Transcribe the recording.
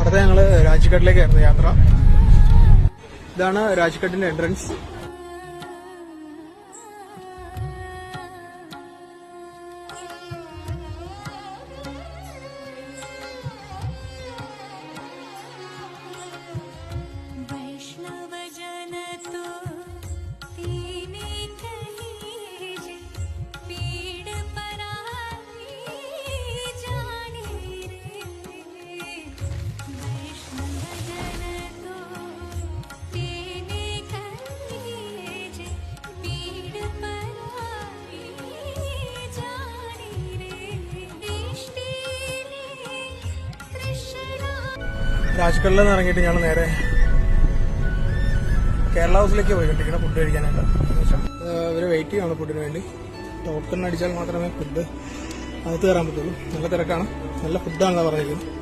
അടുത്ത ഞങ്ങള് രാജ്ഘട്ടിലേക്കായിരുന്നു യാത്ര. ഇതാണ് രാജ്ഘട്ടിന്റെ എൻട്രൻസ്. രാജ്ഘട്ടിൽ നിന്ന് ഇറങ്ങിയിട്ട് ഞങ്ങൾ നേരെ കേരള ഹൗസിലേക്ക് പോയിക്കൊണ്ടിരിക്കണം ഫുഡ് കഴിക്കാനായിട്ട്. ഇവര് വെയിറ്റ് ചെയ്യണം ഫുഡിന് വേണ്ടി. ടോക്കൺ അടിച്ചാൽ മാത്രമേ ഫുഡ് അകത്ത് കയറാൻ പറ്റുള്ളൂ. നല്ല തിരക്കാണ്, നല്ല ഫുഡാണെന്നാണ് പറഞ്ഞിരിക്കുന്നത്.